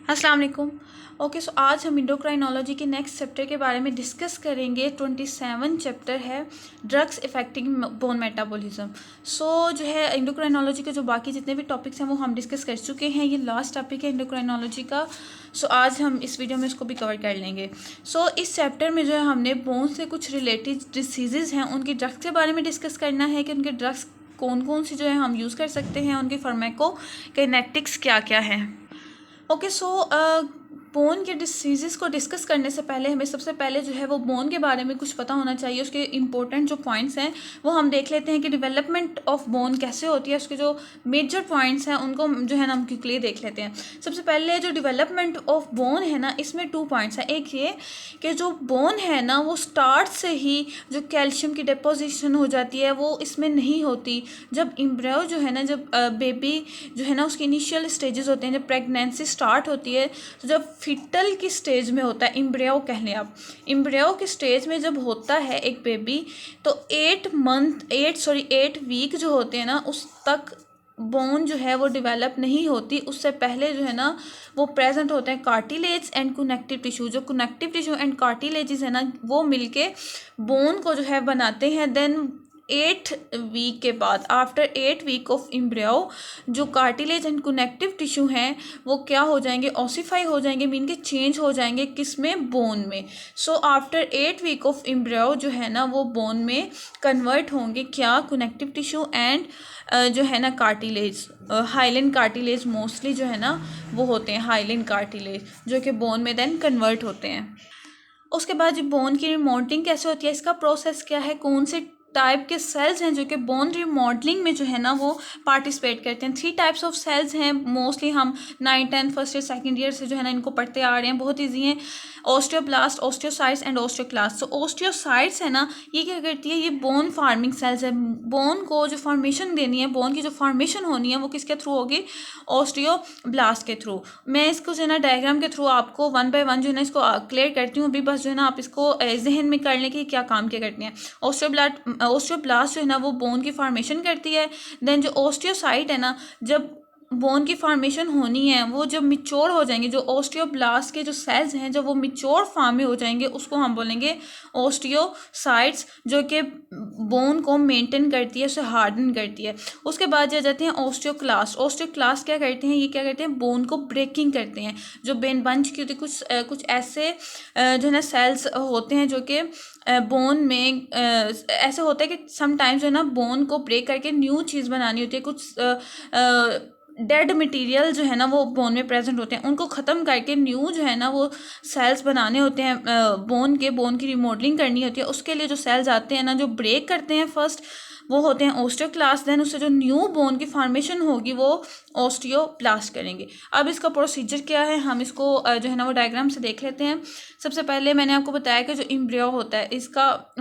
अस्सलाम वालेकुम। ओके, सो आज हम एंडोक्राइनोलॉजी के नेक्स्ट चैप्टर के बारे में डिस्कस करेंगे। 27 चैप्टर है ड्रग्स इफेक्टिंग बोन मेटाबॉलिज्म। सो जो है एंडोक्राइनोलॉजी के जो बाकी जितने भी टॉपिक्स हैं वो हम डिस्कस कर चुके हैं। ये लास्ट टॉपिक है एंडोक्राइनोलॉजी का। सो आज हम इस वीडियो में इसको भी कवर कर लेंगे। सो इस चैप्टर में जो है हमने बोन से कुछ रिलेटेड डिसीज़ हैं उनके ड्रग्स के बारे में डिस्कस करना है कि उनके ड्रग्स कौन कौन सी जो है हम यूज़ कर सकते हैं, उनके फार्माकोकाइनेटिक्स क्या क्या हैं। ओके, सो बोन के डिसीज़ को डिस्कस करने से पहले हमें सबसे पहले जो है वो बोन के बारे में कुछ पता होना चाहिए। उसके इम्पोर्टेंट जो पॉइंट्स हैं वो हम देख लेते हैं कि डेवलपमेंट ऑफ बोन कैसे होती है। उसके जो मेजर पॉइंट्स हैं उनको जो है ना हम क्विकली देख लेते हैं। सबसे पहले जो डेवलपमेंट ऑफ बोन है ना, इसमें 2 पॉइंट्स हैं। एक ये कि जो बोन है ना वो स्टार्ट से ही जो कैल्शियम की डिपोजिशन हो जाती है वो इसमें नहीं होती। जब एम्ब्रियो जो है ना, जब बेबी जो है ना उसके इनिशियल स्टेजेस होते हैं, जब प्रेगनेंसी स्टार्ट होती है, तो जब फीटल की स्टेज में होता है, एम्ब्रियो कह लें आप, एम्ब्रियो की स्टेज में जब होता है एक बेबी, तो 8 वीक जो होते हैं ना उस तक बोन जो है वो डेवलप नहीं होती। उससे पहले जो है ना वो प्रेजेंट होते हैं कार्टिलेज एंड कनेक्टिव टिश्यू। जो कनेक्टिव टिश्यू एंड कार्टिलेजेस है ना वो मिलके बोन को जो है बनाते हैं। देन 8 वीक के बाद, आफ्टर 8 वीक ऑफ एम्ब्रियो, जो कार्टिलेज एंड कनेक्टिव टिश्यू हैं वो क्या हो जाएंगे, ऑसिफाई हो जाएंगे, मीन के चेंज हो जाएंगे। किस में? बोन में। So after 8 week of embryo जो है ना वो बोन में कन्वर्ट होंगे। क्या? कनेक्टिव टिश्यू एंड जो है ना कार्टिलेज, हाइलिन कार्टिलेज मोस्टली जो है ना वो होते हैं, हाइलिन कार्टिलेज, जो कि बोन में देन कन्वर्ट होते हैं। उसके बाद जो बोन की रिमॉडलिंग कैसे होती है, इसका प्रोसेस क्या है, कौन से टाइप के सेल्स हैं जो कि बोन रिमॉडलिंग में जो है ना वो पार्टिसिपेट करते हैं। 3 टाइप्स ऑफ सेल्स हैं। मोस्टली हम 9, 10 फर्स्ट ईयर सेकंड ईयर से जो है ना इनको पढ़ते आ रहे हैं, बहुत ईजी हैं। Osteoblast, osteocytes and osteoclast. तो ओस्टियोसाइट्स है ना, ये क्या करती है, ये बोन फार्मिंग सेल्स है। बोन को जो फॉर्मेशन देनी है, बोन की जो फॉर्मेशन होनी है वो किसके थ्रू होगी? ओस्टियोब्लास्ट के थ्रू। मैं इसको जो है ना डायग्राम के थ्रू आपको 1 बाय 1 जो है ना इसको क्लियर करती हूँ। अभी बस जो है ना आप इसको जहन में कर लें कि क्या काम क्या करते हैं। ओस्टियोब्लास्ट जो है ना वो बोन की फॉर्मेशन करती है। देन जो ओस्टियोसाइट है ना, जब बोन की फॉर्मेशन होनी है वो जब मिच्योर हो जाएंगे, जो ओस्टियोब्लास्ट के जो सेल्स हैं जब वो मिच्योर फॉर्म में हो जाएंगे उसको हम बोलेंगे ओस्टियोसाइट्स, जो कि बोन को मेंटेन करती है, उसे हार्डन करती है। उसके बाद जा जाते हैं ओस्टियोक्लास्ट। ओस्टियोक्लास्ट क्या करते हैं, ये क्या करते हैं, बोन को ब्रेकिंग करते हैं। जो बेन बंच की होती है, कुछ ऐसे जो है ना सेल्स होते हैं जो कि बोन में ऐसे होता है कि समटाइम्स जो है ना बोन को ब्रेक करके न्यू चीज़ बनानी होती है। कुछ डेड मटेरियल जो है ना वो बोन में प्रेजेंट होते हैं, उनको ख़त्म करके न्यू जो है ना वो सेल्स बनाने होते हैं। बोन की रिमॉडलिंग करनी होती है। उसके लिए जो सेल्स आते हैं ना जो ब्रेक करते हैं फर्स्ट, वो होते हैं ओस्टियोक्लास्ट। देन उससे जो न्यू बोन की फॉर्मेशन होगी वो ओस्टियोब्लास्ट करेंगे। अब इसका प्रोसीजर क्या है, हम इसको जो है ना वो डायग्राम से देख लेते हैं। सबसे पहले मैंने आपको बताया कि जो एम्ब्रियो होता है, इसका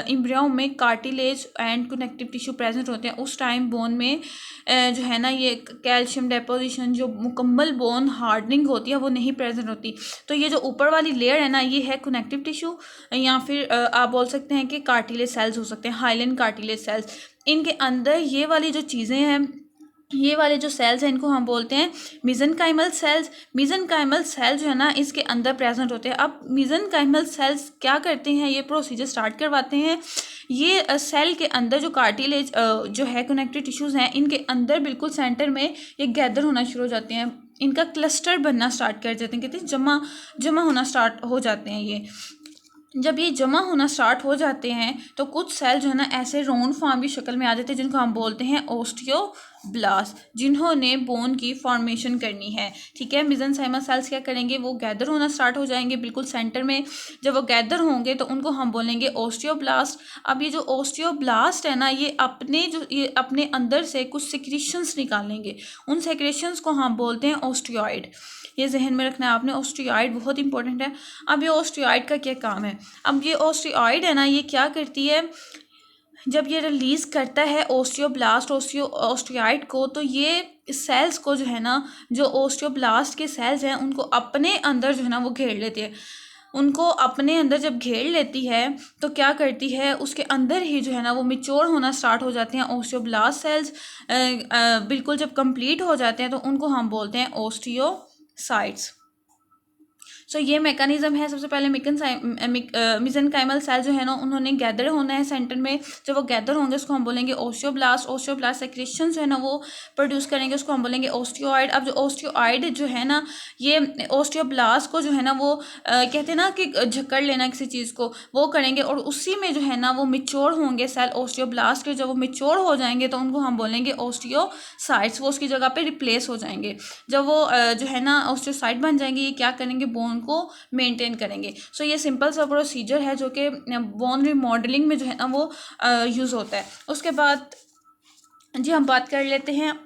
एम्ब्रियो में cartilage and connective tissue present होते हैं। उस टाइम बोन में जो है ना ये कैल्शियम डिपोजिशन, जो मुकम्मल बोन हार्डनिंग होती है वो नहीं प्रेजेंट होती। तो ये जो ऊपर वाली लेयर है ना ये है कनेक्टिव टिश्यू, या फिर आप बोल सकते हैं कि कार्टिलेज सेल्स हो सकते हैं, हाइलिन कार्टिलेज सेल्स। इनके अंदर ये वाली जो चीज़ें हैं, ये वाले जो सेल्स हैं इनको हम बोलते हैं मेसेनकाइमल सेल्स। मेसेनकाइमल सेल जो है ना इसके अंदर प्रेजेंट होते हैं। अब मेसेनकाइमल सेल्स क्या करते हैं, ये प्रोसीजर स्टार्ट करवाते हैं। ये सेल के अंदर जो कार्टिलेज जो है कनेक्टिव टिश्यूज़ हैं, इनके अंदर बिल्कुल सेंटर में ये गैदर होना शुरू हो जाते हैं। इनका क्लस्टर बनना स्टार्ट कर जाते हैं, कहते हैं जमा होना स्टार्ट हो जाते हैं। ये जब ये जमा होना स्टार्ट हो जाते हैं तो कुछ सेल जो है ना ऐसे राउंड फॉर्म की शक्ल में आ जाते हैं, जिनको हम बोलते हैं ओस्टियोब्लास्ट, जिन्होंने बोन की फॉर्मेशन करनी है। ठीक है, मेसेनकाइमल सेल्स क्या करेंगे, वो गैदर होना स्टार्ट हो जाएंगे बिल्कुल सेंटर में। जब वो गैदर होंगे तो उनको हम बोलेंगे ओस्टियोब्लास्ट। अब ये जो ओस्टियोब्लास्ट है ना ये अपने अंदर से कुछ सिक्रीशंस निकालेंगे। उन सिक्रीशंस को हम बोलते हैं ओस्टियॉइड। ये जहन में रखना है आपने, ओस्टियॉइड बहुत इंपॉर्टेंट है। अब ये ओस्टियॉइड का क्या काम है, अब ये ओस्टियॉइड है ना ये क्या करती है, जब ये रिलीज़ करता है ओस्टियोब्लास्ट ओस्टियॉइड को, तो ये सेल्स को जो है ना, जो ओस्टियोब्लास्ट के सेल्स हैं उनको अपने अंदर जो है ना वो घेर लेती है। उनको अपने अंदर जब घेर लेती है तो क्या करती है, उसके अंदर ही जो है ना वो मिच्योर होना स्टार्ट हो जाते हैं ओस्टियोब्लास्ट सेल्स। बिल्कुल जब कंप्लीट हो जाते हैं तो उनको हम बोलते हैं ओस्टियोसाइट्स। सो ये मैकेनिज्म है। सबसे पहले मिज़ेनकाइमल सेल जो है ना उन्होंने गैदर होना है सेंटर में। जब वो गैदर होंगे उसको हम बोलेंगे ओस्टियोब्लास्ट। ओस्टियोब्लास्ट सेक्रेशन जो है ना वो प्रोड्यूस करेंगे, उसको हम बोलेंगे ओस्टियोइड। अब जो ओस्टियोइड जो है ना ये ओस्टियोब्लास्ट को जो है ना वो कहते हैं ना कि झकड़ लेना किसी चीज़ को, वो करेंगे और उसी में जो है ना वो मिच्योर होंगे सेल ओस्टियोब्लास्ट के। जब वो मिच्योर हो जाएंगे तो उनको हम बोलेंगे ओस्टियोसाइट्स, वो उसकी जगह पे रिप्लेस हो जाएंगे। जब वो जो है ना ओस्टियोसाइट बन जाएंगे, ये क्या करेंगे, बोन को मेंटेन करेंगे। सो ये सिंपल सा प्रोसीजर है जो कि बोन रिमॉडलिंग में जो है ना वो यूज़ होता है। उसके बाद जी हम बात कर लेते हैं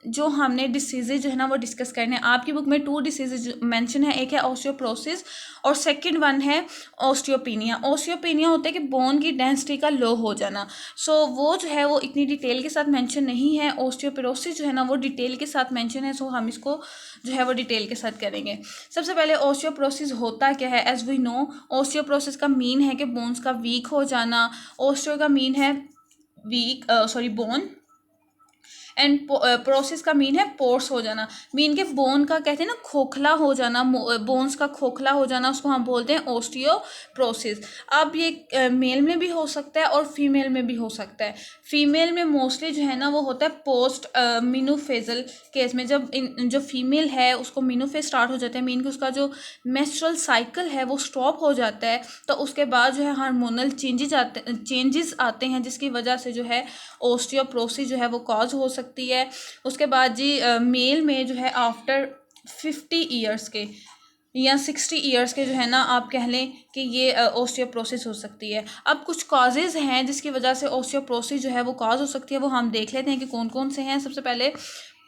जो हमने डिसीजेज जो है ना वो डिस्कस करने हैं। आपकी बुक में 2 डिसीजेज मेंशन है, एक है ऑस्टियोप्रोसिस और सेकंड वन है ऑस्टियोपेनिया। ऑस्टियोपेनिया होता है कि बोन की डेंसिटी का लो हो जाना। सो वो जो है वो इतनी डिटेल के साथ मेंशन नहीं है। ऑस्टियोपोरोसिस जो है ना वो डिटेल के साथ मेंशन है। सो हम इसको जो है वो डिटेल के साथ करेंगे। सबसे पहले ऑस्टियोप्रोसिस होता क्या है। एज वी नो ऑस्टियोप्रोसिस का मीन है कि बोन्स का वीक हो जाना। ऑस्टियो का मीन है बोन एंड प्रोसेस का मीन है पोर्स हो जाना। मीन के बोन का कहते हैं ना खोखला हो जाना, बोन्स का खोखला हो जाना, उसको हम बोलते हैं ऑस्टियोप्रोसिस। अब ये मेल में भी हो सकता है और फीमेल में भी हो सकता है। फीमेल में मोस्टली जो है ना वो होता है पोस्ट मीनोफेजल केस में। जब जो फीमेल है उसको मीनोफेज स्टार्ट हो जाता है, मीन कि उसका जो मेंस्ट्रुअल साइकिल है वो स्टॉप हो जाता है, तो उसके बाद जो है हार्मोनल चेंजेस आते हैं जिसकी वजह से जो है ऑस्टियोप्रोसिस जो है वो कॉज हो सकती है। उसके बाद जी मेल में जो है आफ्टर 50 ईयर्स के या 60 ईयर्स के जो है ना आप कह लें कि ये ऑस्टियोप्रोसिस हो सकती है। अब कुछ कॉजेज़ हैं जिसकी वजह से ऑस्टियोप्रोसिस जो है वो कॉज हो सकती है, वो हम देख लेते हैं कि कौन कौन से हैं। सबसे पहले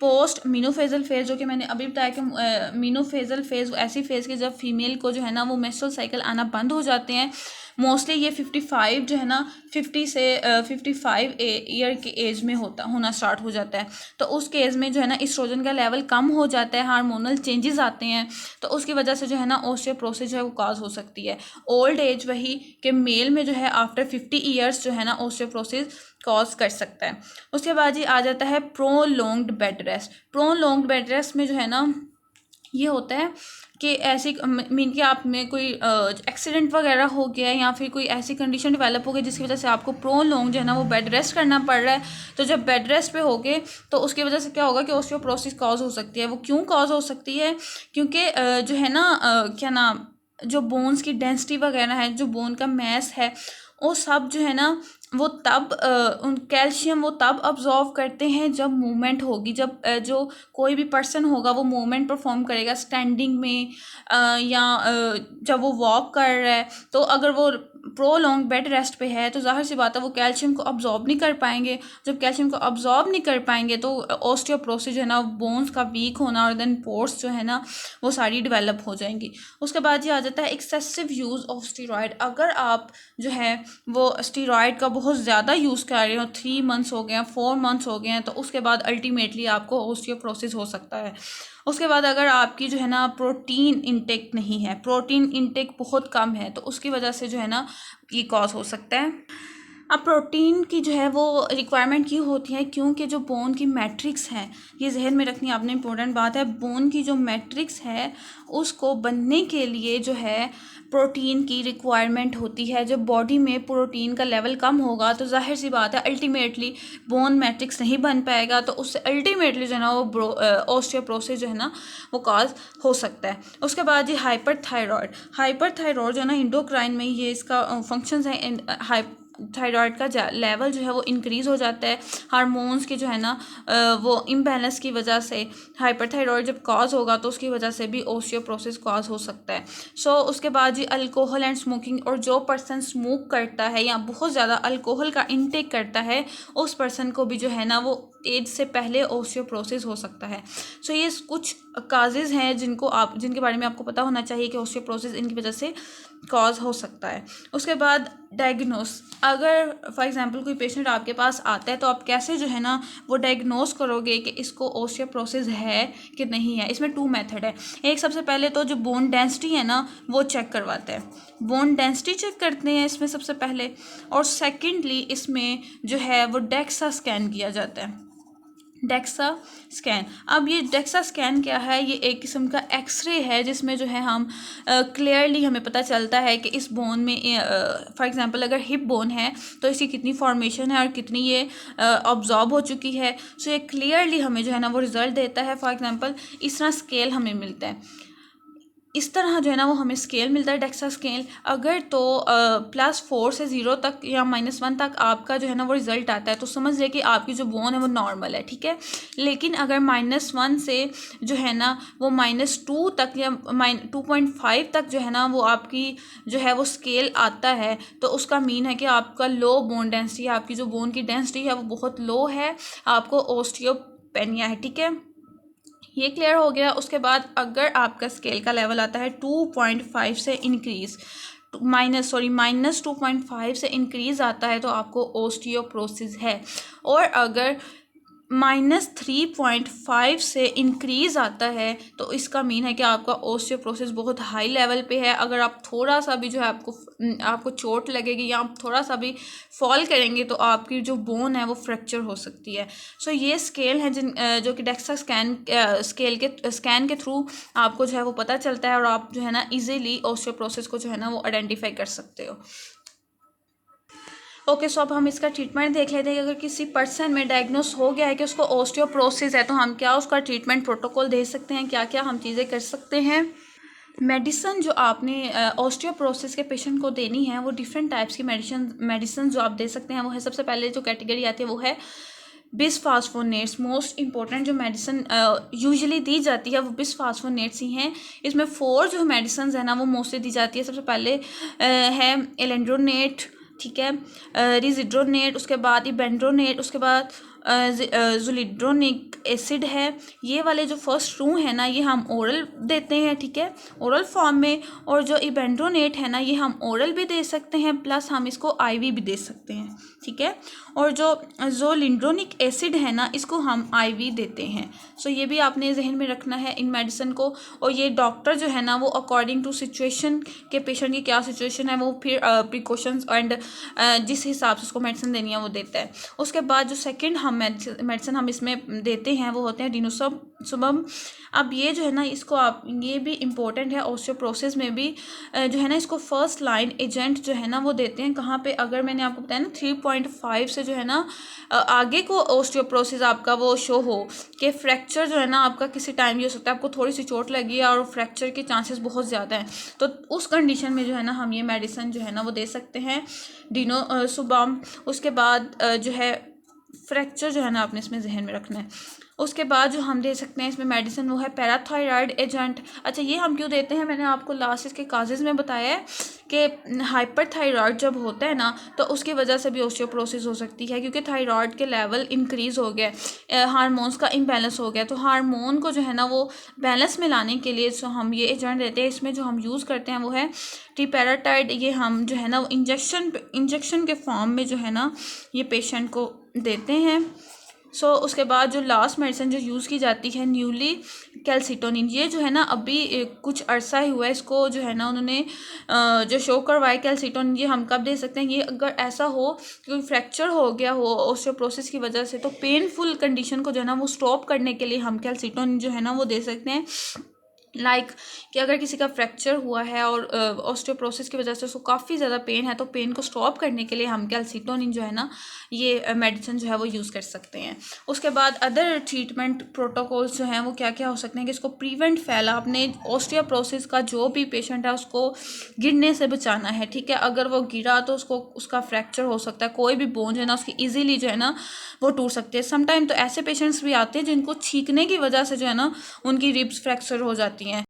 पोस्ट मीनोफेजल फेज, जो कि मैंने अभी बताया कि मीनोफेजल फेज ऐसी फेज के जब फीमेल को जो है ना वो मेंस्ट्रुअल साइकिल आना बंद हो जाते हैं। मोस्टली ये 55 जो है ना 50 से 55 ईयर के एज में होना स्टार्ट हो जाता है। तो उस केस में जो है ना एस्ट्रोजन का लेवल कम हो जाता है, हार्मोनल चेंजेस आते हैं, तो उसकी वजह से जो है ना ऑस्टियोप्रोसिस जो है वो कॉज हो सकती है। ओल्ड एज वही कि मेल में जो है आफ्टर 50 ईयर्स जो है ना ऑस्टियोप्रोसिस कॉज कर सकता है। उसके बाद ही आ जाता है prolonged bed rest. Prolonged bed rest में जो है ना ये होता है कि ऐसी मीन कि आप में कोई एक्सीडेंट वगैरह हो गया है या फिर कोई ऐसी कंडीशन डेवलप हो गई जिसकी वजह से आपको प्रोलॉन्ग जो है ना वो बेड रेस्ट करना पड़ रहा है। तो जब बेड रेस्ट पे होगे तो उसकी वजह से क्या होगा कि ऑस्टियोप्रोसिस कॉज हो सकती है। वो क्यों कॉज हो सकती है, क्योंकि जो है ना क्या नाम जो बोन्स की डेंसिटी वगैरह है, जो बोन का मैस है, वो सब जो है ना वो तब उन कैल्शियम वो तब अब्जॉर्व करते हैं जब मूवमेंट होगी। जब जो कोई भी पर्सन होगा वो मूवमेंट परफॉर्म करेगा स्टैंडिंग में या जब वो वॉक कर रहा है, तो अगर वो प्रोलॉन्ग बेड रेस्ट पे है तो जाहिर सी बात है वो कैल्शियम को अब्जॉर्ब नहीं कर पाएंगे। जब कैल्शियम को अब्जॉर्ब नहीं कर पाएंगे तो ऑस्टियोप्रोसिस जो है ना बोन्स का वीक होना और देन पोर्स जो है ना वो सारी डेवलप हो जाएंगी। उसके बाद ये आ जाता है एक्सेसिव यूज़ ऑफ स्टीरॉयड। अगर आप जो है वो स्टीरॉयड का बहुत ज़्यादा यूज़ कर रहे हो, 3 मंथ्स हो गए हैं, 4 मंथ्स हो गए हैं, तो उसके बाद अल्टीमेटली आपको ऑस्टियोप्रोसिस हो सकता है। उसके बाद अगर आपकी जो है ना प्रोटीन इंटेक नहीं है, प्रोटीन इंटेक बहुत कम है, तो उसकी वजह से जो है ना ये कॉज हो सकता है। अब प्रोटीन की जो है वो रिक्वायरमेंट क्यों होती है, क्योंकि जो बोन की मैट्रिक्स है, ये जहन में रखनी आपने इंपॉर्टेंट बात है, बोन की जो मैट्रिक्स है उसको बनने के लिए जो है प्रोटीन की रिक्वायरमेंट होती है। जब बॉडी में प्रोटीन का लेवल कम होगा तो जाहिर सी बात है अल्टीमेटली बोन मैट्रिक्स नहीं बन पाएगा, तो उससे अल्टीमेटली जो है ना वो ऑस्टियोप्रोसिस जो है ना वो कॉज हो सकता है। उसके बाद ये हाइपरथायरॉयड जो है ना इंडोक्राइन में ये इसका फंक्शंस है। थायराइड का लेवल जो है वो इंक्रीज़ हो जाता है हार्मोन्स की जो है ना वो इम्बैलेंस की वजह से। हाइपरथायरॉयड जब कॉज होगा तो उसकी वजह से भी ऑस्टियोप्रोसिस कॉज हो सकता है। सो उसके बाद जी अल्कोहल एंड स्मोकिंग, और जो पर्सन स्मोक करता है या बहुत ज़्यादा अल्कोहल का इंटेक करता है उस पर्सन को भी जो है ना वो एज से पहले ऑस्टियोप्रोसिस हो सकता है। सो ये कुछ काजेज़ हैं जिनके बारे में आपको पता होना चाहिए कि ऑस्टियोप्रोसिस इनकी वजह से कॉज हो सकता है। उसके बाद डायग्नोस, अगर फॉर एग्जांपल कोई पेशेंट आपके पास आता है तो आप कैसे जो है ना वो डायग्नोस करोगे कि इसको ऑस्टियोप्रोसिस है कि नहीं है। इसमें 2 मेथड है। एक सबसे पहले तो जो बोन डेंसिटी है ना वो चेक करवाते हैं, बोन डेंसिटी चेक करते हैं इसमें सबसे पहले, और सेकेंडली इसमें जो है वो डेक्सा स्कैन किया जाता है। DEXA scan. अब ये डेक्सा स्कैन क्या है, ये एक किस्म का एक्सरे है जिसमें जो है हम क्लियरली हमें पता चलता है कि इस बोन में फॉर एग्जांपल अगर हिप बोन है तो इसकी कितनी फॉर्मेशन है और कितनी ये ऑब्जॉर्ब हो चुकी है। सो ये क्लियरली हमें जो है ना वो रिज़ल्ट देता है। फॉर एग्जांपल इस तरह स्केल हमें मिलता है, इस तरह जो है ना वो हमें स्केल मिलता है डेक्सा स्केल। अगर तो +4 से 0 तक या -1 तक आपका जो है ना वो रिज़ल्ट आता है तो समझ ले कि आपकी जो बोन है वो नॉर्मल है, ठीक है। लेकिन अगर -1 से जो है ना वो -2 तक या 2.5 तक जो है ना वो आपकी जो है वो स्केल आता है तो उसका मीन है कि आपका लो बोन डेंसिटी, आपकी जो बोन की डेंसिटी है वो बहुत लो है, आपको ओस्टियोपेनिया है, ठीक है। ये क्लियर हो गया। उसके बाद अगर आपका स्केल का लेवल आता है 2.5 से इंक्रीज़ -2.5 से इंक्रीज़ आता है तो आपको ओस्टियोप्रोसिस है। और अगर -3.5 से इंक्रीज़ आता है तो इसका मीन है कि आपका ओस्टियोप्रोसिस बहुत हाई लेवल पे है। अगर आप थोड़ा सा भी जो है आपको चोट लगेगी या आप थोड़ा सा भी फॉल करेंगे तो आपकी जो बोन है वो फ्रैक्चर हो सकती है। सो ये स्केल है जो कि डेक्सा स्कैन के थ्रू आपको जो है वो पता चलता है और आप जो है ना इजीली ओस्टियोप्रोसिस को जो है ना वो आइडेंटिफाई कर सकते हो। ओके, सो अब हम इसका ट्रीटमेंट देख लेते हैं कि अगर किसी पर्सन में डायग्नोस हो गया है कि उसको ओस्टियोप्रोसिस है तो हम क्या उसका ट्रीटमेंट प्रोटोकॉल दे सकते हैं, क्या क्या हम चीज़ें कर सकते हैं। मेडिसिन जो आपने ओस्टियोप्रोसिस के पेशेंट को देनी है वो डिफरेंट टाइप्स की मेडिसिन जो आप दे सकते हैं वो है, सबसे पहले जो कैटेगरी आती है वो है बिसफास्फोनेट्स। मोस्ट इंपॉर्टेंट जो मेडिसिन यूजुअली दी जाती है वो बिसफास्फोनेट्स ही हैं। इसमें 4 जो मेडिसिन है ना वो मोस्टली दी जाती है। सबसे पहले है एलेंड्रोनेट, ठीक है, रिजिड्रोनेट, उसके बाद इबेंड्रोनेट, उसके बाद ज़ोलिड्रोनिक एसिड है। ये वाले जो फर्स्ट 2 है ना ये हम ओरल देते हैं, ठीक है, ओरल फॉर्म में। और जो इबेंड्रोनेट है ना ये हम ओरल भी दे सकते हैं प्लस हम इसको आईवी भी दे सकते हैं, ठीक है। और जो ज़ोलिड्रोनिक एसिड है ना इसको हम आईवी देते हैं। सो ये भी आपने जहन में रखना है इन मेडिसिन को। और ये डॉक्टर जो है ना वो अकॉर्डिंग टू सिचुएशन के पेशेंट की क्या सिचुएशन है वो फिर प्रिकॉशंस एंड जिस हिसाब से उसको मेडिसिन देनी है वो देता है। उसके बाद जो सेकंड हम मेडिसिन हम इसमें देते हैं वो होते हैं डिनोसोबम। अब ये जो है ना इसको आप ये भी इम्पोर्टेंट है ओस्टियोप्रोसिस में भी जो है ना इसको फर्स्ट लाइन एजेंट जो है ना वो देते हैं कहाँ पे, अगर मैंने आपको बताया ना 3.5 से जो है ना आगे को ओस्टियोप्रोसिस आपका वो शो हो कि फ्रैक्चर जो है ना आपका किसी टाइम ये हो सकता है, आपको थोड़ी सी चोट लगी है और फ्रैक्चर के चांसेस बहुत ज़्यादा हैं तो उस कंडीशन में जो है ना हम ये मेडिसिन जो है ना वो दे सकते हैं डिनोसोबम। उसके बाद जो है फ्रैक्चर जो है ना आपने इसमें जहन में रखना है। उसके बाद जो हम दे सकते हैं इसमें मेडिसिन वो है पैराथायराइड एजेंट। अच्छा, ये हम क्यों देते हैं, मैंने आपको लास्ट इसके काजेज़ में बताया है कि हाइपरथायराइड जब होता है ना तो उसकी वजह से भी ओस्टियोप्रोसिस हो सकती है क्योंकि थायराइड के लेवल इंक्रीज़ हो गया, हार्मोन्स का इम्बैलेंस हो गया। तो हार्मोन को जो है ना वो बैलेंस में लाने के लिए जो हम ये एजेंट देते हैं इसमें जो हम यूज़ करते हैं वो है टिपेराटाइड। ये हम जो है ना इंजेक्शन के फॉर्म में जो है ना ये पेशेंट को देते हैं। सो उसके बाद जो लास्ट मेडिसिन जो यूज़ की जाती है न्यूली कैल्सिटोनिन, ये जो है ना अभी कुछ अरसा ही हुआ है इसको जो है ना उन्होंने जो शो करवाया कैल्सिटोनिन। ये हम कब दे सकते हैं, ये अगर ऐसा हो कि फ्रैक्चर हो गया हो ओस्टियोप्रोसिस की वजह से तो पेनफुल कंडीशन को जो है ना वो स्टॉप करने के लिए हम कैल्सिटोनिन जो है ना वो दे सकते हैं। कि अगर किसी का फ्रैक्चर हुआ है और ओस्टियोप्रोसिस की वजह से उसको काफ़ी ज़्यादा पेन है तो पेन को स्टॉप करने के लिए हम कैल्सिटोनिन जो है ना ये मेडिसिन जो है वो यूज़ कर सकते हैं। उसके बाद अदर ट्रीटमेंट प्रोटोकॉल्स जो हैं वो क्या क्या हो सकते हैं कि इसको प्रिवेंट फैला अपने ओस्टियोप्रोसिस का जो भी पेशेंट है उसको गिरने से बचाना है, ठीक है। अगर वो गिरा तो उसका फ्रैक्चर हो सकता है, कोई भी बोन जो है ना उसकी ईजीली जो है ना वो टूट सकती है। समटाइम तो ऐसे पेशेंट्स भी आते हैं जिनको छींकने की वजह से जो है ना उनकी रिब्स फ्रैक्चर हो जाती हैं।